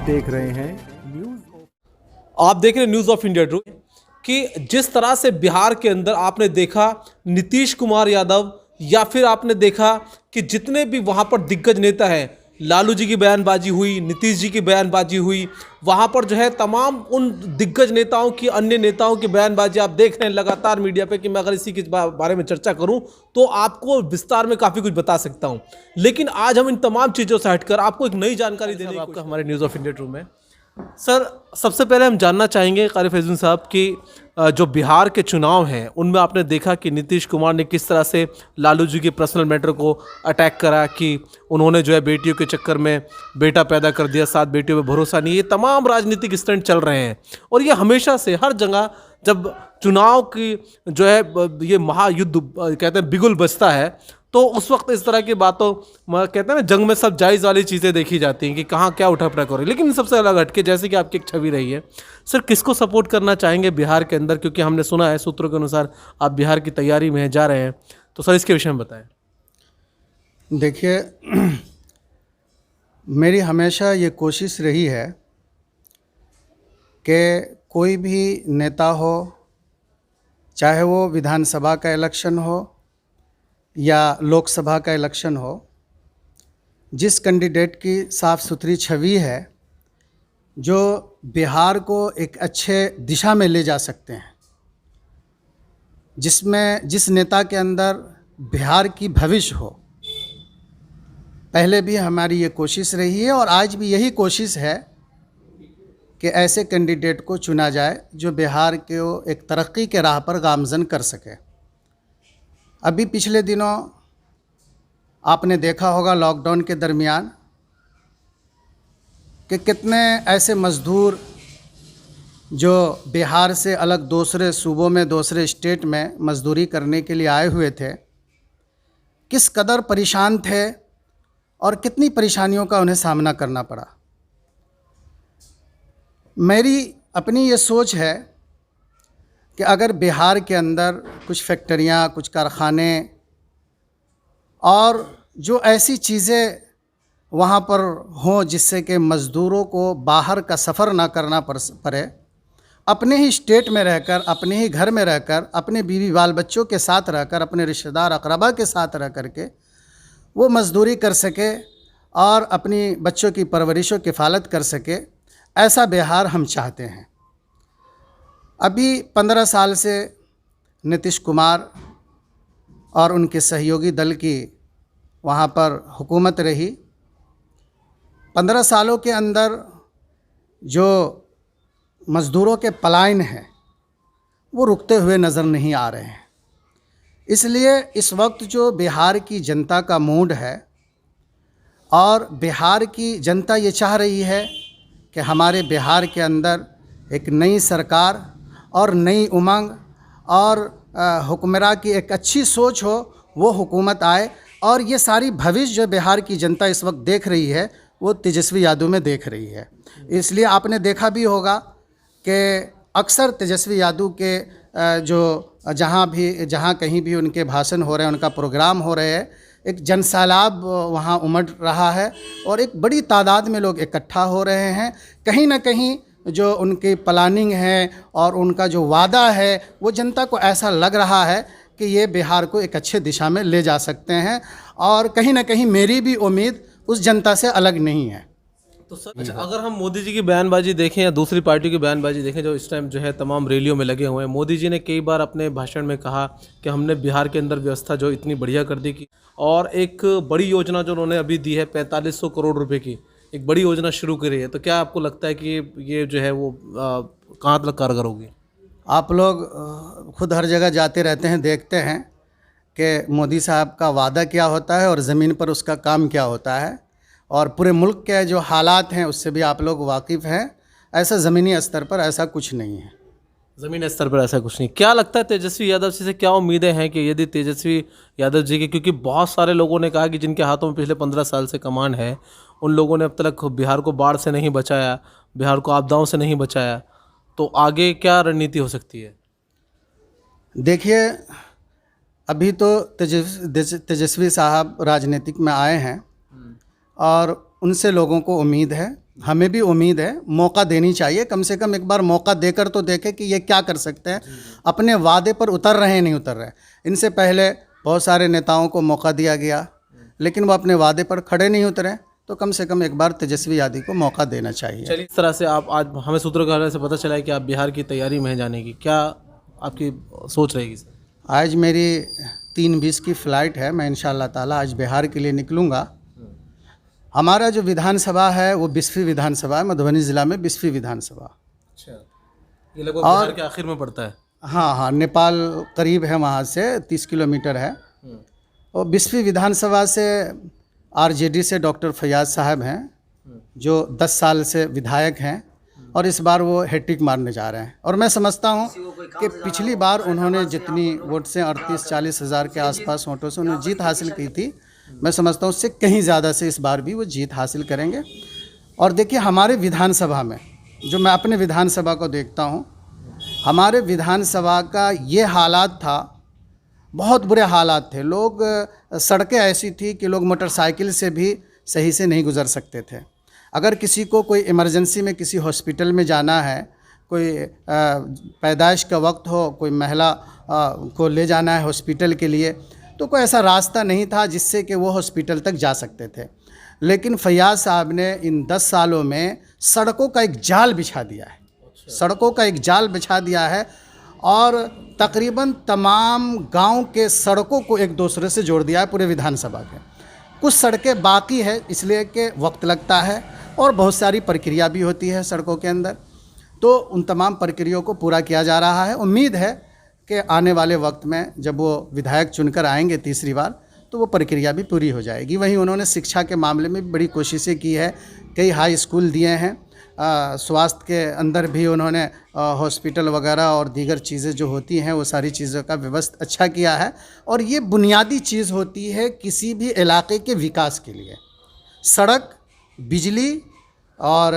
देख रहे हैं आप देख रहे हैं न्यूज़ ऑफ इंडिया ट्रू कि जिस तरह से बिहार के अंदर आपने देखा नीतीश कुमार यादव या फिर आपने देखा कि जितने भी वहां पर दिग्गज नेता हैं, लालू जी की बयानबाजी हुई, नीतीश जी की बयानबाजी हुई, वहां पर जो है तमाम उन दिग्गज नेताओं की, अन्य नेताओं की बयानबाजी आप देख रहे हैं लगातार मीडिया पे कि मैं अगर इसी के बारे में चर्चा करूं तो आपको विस्तार में काफ़ी कुछ बता सकता हूं। लेकिन आज हम इन तमाम चीज़ों से हटकर आपको एक नई जानकारी देने आपका हमारे न्यूज़ ऑफ इंडिया ट्रू में। सर, सबसे पहले हम जानना चाहेंगे कारी फैजुल साहब कि जो बिहार के चुनाव हैं उनमें आपने देखा कि नीतीश कुमार ने किस तरह से लालू जी के पर्सनल मैटर को अटैक करा कि उन्होंने जो है बेटियों के चक्कर में बेटा पैदा कर दिया, 7 बेटियों पे भरोसा नहीं। ये तमाम राजनीतिक स्टंट चल रहे हैं और ये हमेशा से हर जगह जब चुनाव की जो है ये महायुद्ध कहते हैं बिगुल बजता है तो उस वक्त इस तरह की बातों कहते हैं ना जंग में सब जायज़ वाली चीज़ें देखी जाती हैं कि कहाँ क्या उठापटक हो रही है। लेकिन सबसे अलग हटके जैसे कि आपकी एक छवि रही है, सर किसको सपोर्ट करना चाहेंगे बिहार के अंदर, क्योंकि हमने सुना है सूत्रों के अनुसार आप बिहार की तैयारी में जा रहे हैं, तो सर इसके विषय में बताएं। देखिए, मेरी हमेशा ये कोशिश रही है कि कोई भी नेता हो, चाहे वो विधानसभा का इलेक्शन हो या लोकसभा का इलेक्शन हो, जिस कैंडिडेट की साफ़ सुथरी छवि है, जो बिहार को एक अच्छे दिशा में ले जा सकते हैं, जिस नेता के अंदर बिहार की भविष्य हो, पहले भी हमारी ये कोशिश रही है और आज भी यही कोशिश है कि ऐसे कैंडिडेट को चुना जाए जो बिहार को एक तरक्की के राह पर गामज़न कर सके। अभी पिछले दिनों आपने देखा होगा लॉकडाउन के दरमियान कि कितने ऐसे मज़दूर जो बिहार से अलग दूसरे सूबों में, दूसरे स्टेट में मज़दूरी करने के लिए आए हुए थे, किस कदर परेशान थे और कितनी परेशानियों का उन्हें सामना करना पड़ा। मेरी अपनी ये सोच है कि अगर बिहार के अंदर कुछ फैक्ट्रियाँ, कुछ कारखाने और जो ऐसी चीज़ें वहाँ पर हों जिससे कि मज़दूरों को बाहर का सफ़र ना करना पड़े, अपने ही स्टेट में रहकर, अपने ही घर में रहकर, अपने बीवी बाल बच्चों के साथ रहकर, अपने रिश्तेदार अक़रबा के साथ रह कर के वो मज़दूरी कर सके और अपनी बच्चों की परवरिश व किफ़ालत कर सके, ऐसा बिहार हम चाहते हैं। अभी 15 साल से नीतीश कुमार और उनके सहयोगी दल की वहाँ पर हुकूमत रही। 15 सालों के अंदर जो मज़दूरों के पलायन हैं वो रुकते हुए नज़र नहीं आ रहे हैं। इसलिए इस वक्त जो बिहार की जनता का मूड है और बिहार की जनता ये चाह रही है कि हमारे बिहार के अंदर एक नई सरकार और नई उमंग और हुक्मरान की एक अच्छी सोच हो, वो हुकूमत आए और ये सारी भविष्य जो बिहार की जनता इस वक्त देख रही है वो तेजस्वी यादव में देख रही है। इसलिए आपने देखा भी होगा कि अक्सर तेजस्वी यादव के जो जहाँ कहीं भी उनके भाषण हो रहे हैं, उनका प्रोग्राम हो रहे हैं, एक जनसैलाब वहाँ उमड़ रहा है और एक बड़ी तादाद में लोग इकट्ठा हो रहे हैं। कहीं ना कहीं जो उनकी प्लानिंग है और उनका जो वादा है वो जनता को ऐसा लग रहा है कि ये बिहार को एक अच्छे दिशा में ले जा सकते हैं और कहीं ना कहीं मेरी भी उम्मीद उस जनता से अलग नहीं है। तो सर अच्छा, अगर हम मोदी जी की बयानबाजी देखें या दूसरी पार्टी की बयानबाजी देखें जो इस टाइम जो है तमाम रैलियों में लगे हुए हैं, मोदी जी ने कई बार अपने भाषण में कहा कि हमने बिहार के अंदर व्यवस्था जो इतनी बढ़िया कर दी की और एक बड़ी योजना जो उन्होंने अभी दी है 4500 करोड़ रुपए की एक बड़ी योजना शुरू करी है, तो क्या आपको लगता है कि ये जो है वो कहाँ तक कारगर होगी? आप लोग खुद हर जगह जाते रहते हैं, देखते हैं कि मोदी साहब का वादा क्या होता है और ज़मीन पर उसका काम क्या होता है और पूरे मुल्क के जो हालात हैं उससे भी आप लोग वाकिफ़ हैं। ऐसा ज़मीनी स्तर पर ऐसा कुछ नहीं है। ज़मीनी स्तर पर ऐसा कुछ नहीं। क्या लगता है तेजस्वी यादव जी से क्या उम्मीदें हैं कि यदि तेजस्वी यादव जी की, क्योंकि बहुत सारे लोगों ने कहा कि जिनके हाथों में पिछले 15 साल से कमान है उन लोगों ने अब तक बिहार को बाढ़ से नहीं बचाया, बिहार को आपदाओं से नहीं बचाया, तो आगे क्या रणनीति हो सकती है? देखिए, अभी तो तेजस्वी साहब राजनीतिक में आए हैं और उनसे लोगों को उम्मीद है हमें भी उम्मीद है, मौका देनी चाहिए, कम से कम एक बार मौका देकर तो देखें कि ये क्या कर सकते हैं, अपने वादे पर उतर रहे हैं नहीं उतर रहे। इनसे पहले बहुत सारे नेताओं को मौका दिया गया लेकिन वो अपने वादे पर खड़े नहीं उतरे, तो कम से कम एक बार तेजस्वी यादव को मौका देना चाहिए। चलिए, इस तरह से आप आज हमें सूत्रों के हवाले से पता चला है कि आप बिहार की तैयारी में हैं जाने की, क्या आपकी सोच रहेगी सर? आज मेरी 3:20 की फ़्लाइट है, मैं इंशाअल्लाह ताला आज बिहार के लिए निकलूँगा। हमारा जो विधानसभा है वो 20वीं विधानसभा है, मधुबनी ज़िला में 20वीं विधानसभा। अच्छा, ये लगभग बिहार के आखिर में पड़ता है। हाँ हाँ, नेपाल करीब है, वहाँ से 30 किलोमीटर है। और 20वीं विधानसभा से आरजेडी से डॉक्टर फैयाज साहब हैं, जो 10 साल से विधायक हैं और इस बार वो हैट्रिक मारने जा रहे हैं। और मैं समझता हूँ कि पिछली बार उन्होंने जितनी वोट से 38-40 हज़ार के आसपास वोटों से उन्होंने जीत हासिल की थी, मैं समझता हूँ उससे कहीं ज़्यादा से इस बार भी वो जीत हासिल करेंगे। और देखिए, हमारे विधानसभा में, जो मैं अपने विधानसभा को देखता हूँ, हमारे विधानसभा का ये हालात था, बहुत बुरे हालात थे। लोग, सड़कें ऐसी थी कि लोग मोटरसाइकिल से भी सही से नहीं गुज़र सकते थे। अगर किसी को कोई इमरजेंसी में किसी हॉस्पिटल में जाना है, कोई पैदाइश का वक्त हो, कोई महिला को ले जाना है हॉस्पिटल के लिए, तो कोई ऐसा रास्ता नहीं था जिससे कि वो हॉस्पिटल तक जा सकते थे। लेकिन फैयाज साहब ने इन 10 सालों में सड़कों का एक जाल बिछा दिया है, सड़कों का एक जाल बिछा दिया है और तकरीबन तमाम गांव के सड़कों को एक दूसरे से जोड़ दिया है पूरे विधानसभा के। कुछ सड़कें बाकी है इसलिए कि वक्त लगता है और बहुत सारी प्रक्रिया भी होती है सड़कों के अंदर, तो उन तमाम प्रक्रियाओं को पूरा किया जा रहा है। उम्मीद है कि आने वाले वक्त में जब वो विधायक चुनकर आएंगे तीसरी बार, तो वो प्रक्रिया भी पूरी हो जाएगी। वहीं उन्होंने शिक्षा के मामले में भी बड़ी कोशिशें की है, कई हाई स्कूल दिए हैं, स्वास्थ्य के अंदर भी उन्होंने हॉस्पिटल वगैरह और दीगर चीज़ें जो होती हैं वो सारी चीज़ों का व्यवस्था अच्छा किया है। और ये बुनियादी चीज़ होती है किसी भी इलाके के विकास के लिए, सड़क, बिजली और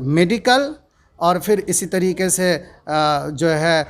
मेडिकल, और फिर इसी तरीके से जो है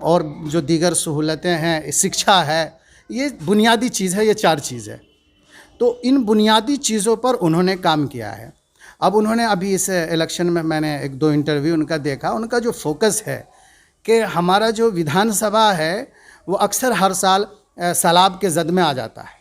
और जो दीगर सहूलतें हैं, शिक्षा है, ये बुनियादी चीज़ है, ये 4 चीज़ है। तो इन बुनियादी चीज़ों पर उन्होंने काम किया है। अब उन्होंने अभी इस इलेक्शन में मैंने 1-2 इंटरव्यू उनका देखा, उनका जो फोकस है कि हमारा जो विधानसभा है वो अक्सर हर साल सैलाब के जद में आ जाता है।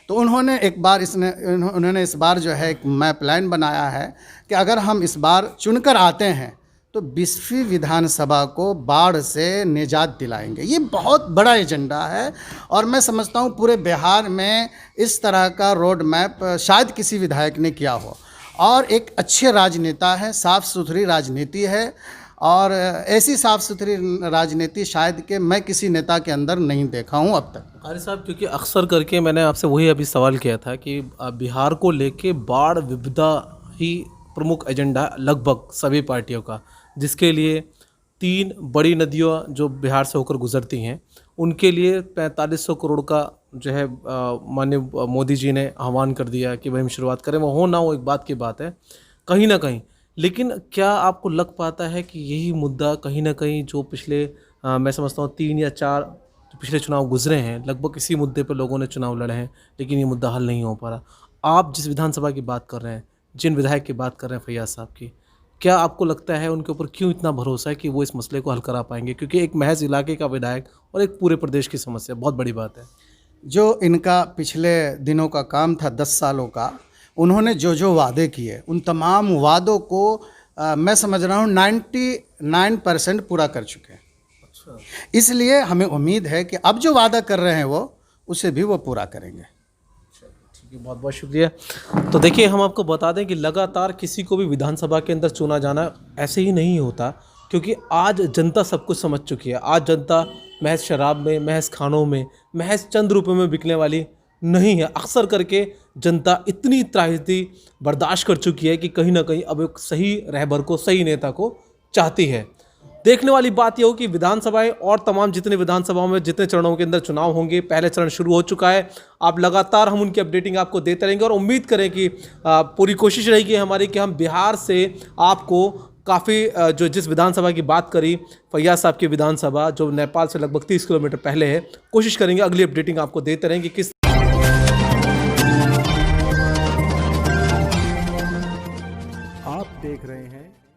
तो उन्होंने उन्होंने इस बार जो है एक मैप लाइन बनाया है कि अगर हम इस बार चुनकर आते हैं तो 20वीं विधानसभा को बाढ़ से निजात दिलाएंगे। ये बहुत बड़ा एजेंडा है और मैं समझता हूँ पूरे बिहार में इस तरह का रोड मैप शायद किसी विधायक ने किया हो। और एक अच्छे राजनेता है, साफ़ सुथरी राजनीति है, और ऐसी साफ़ सुथरी राजनीति शायद कि मैं किसी नेता के अंदर नहीं देखा हूँ अब तक। कारी साहब, क्योंकि अक्सर करके मैंने आपसे वही अभी सवाल किया था कि बिहार को लेके बाढ़ विपदा ही प्रमुख एजेंडा है लगभग सभी पार्टियों का, जिसके लिए 3 बड़ी नदियाँ जो बिहार से होकर गुजरती हैं उनके लिए 4500 करोड़ का जो है माननीय मोदी जी ने आह्वान कर दिया कि भाई हम शुरुआत करें। वो हो ना हो एक बात की बात है कहीं ना कहीं, लेकिन क्या आपको लग पाता है कि यही मुद्दा कहीं ना कहीं जो पिछले मैं समझता हूँ 3 या 4 जो पिछले चुनाव गुजरे हैं, लगभग इसी मुद्दे पर लोगों ने चुनाव लड़े हैं लेकिन ये मुद्दा हल नहीं हो पा रहा। आप जिस विधानसभा की बात कर रहे हैं, जिन विधायक की बात कर रहे हैं फैयाज साहब की, क्या आपको लगता है उनके ऊपर क्यों इतना भरोसा है कि वो इस मसले को हल करा पाएंगे? क्योंकि एक महज इलाके का विधायक और एक पूरे प्रदेश की समस्या बहुत बड़ी बात है। जो इनका पिछले दिनों का काम था 10 सालों का, उन्होंने जो जो वादे किए उन तमाम वादों को मैं समझ रहा हूँ 99% पूरा कर चुके हैं। अच्छा, इसलिए हमें उम्मीद है कि अब जो वादा कर रहे हैं वो उसे भी वो पूरा करेंगे। ठीक है, बहुत बहुत शुक्रिया। तो देखिए, हम आपको बता दें कि लगातार किसी को भी विधानसभा के अंदर चुना जाना ऐसे ही नहीं होता, क्योंकि आज जनता सब कुछ समझ चुकी है। आज जनता महज शराब में, महज खानों में, महज चंद रुपये में बिकने वाली नहीं है। अक्सर करके जनता इतनी त्राहिदी बर्दाश्त कर चुकी है कि कहीं ना कहीं अब एक सही रहबर को, सही नेता को चाहती है। देखने वाली बात यह हो कि विधानसभाएं और तमाम जितने विधानसभाओं में जितने चरणों के अंदर चुनाव होंगे, पहले चरण शुरू हो चुका है। आप लगातार हम उनकी अपडेटिंग आपको देते रहेंगे और उम्मीद करें कि पूरी कोशिश रहेगी हमारी कि हम बिहार से आपको काफ़ी जो जिस विधानसभा की बात करी फैयाज साहब की विधानसभा, जो नेपाल से लगभग 30 किलोमीटर पहले है, कोशिश करेंगे अगली अपडेटिंग आपको देते रहेंगे किस आप देख रहे हैं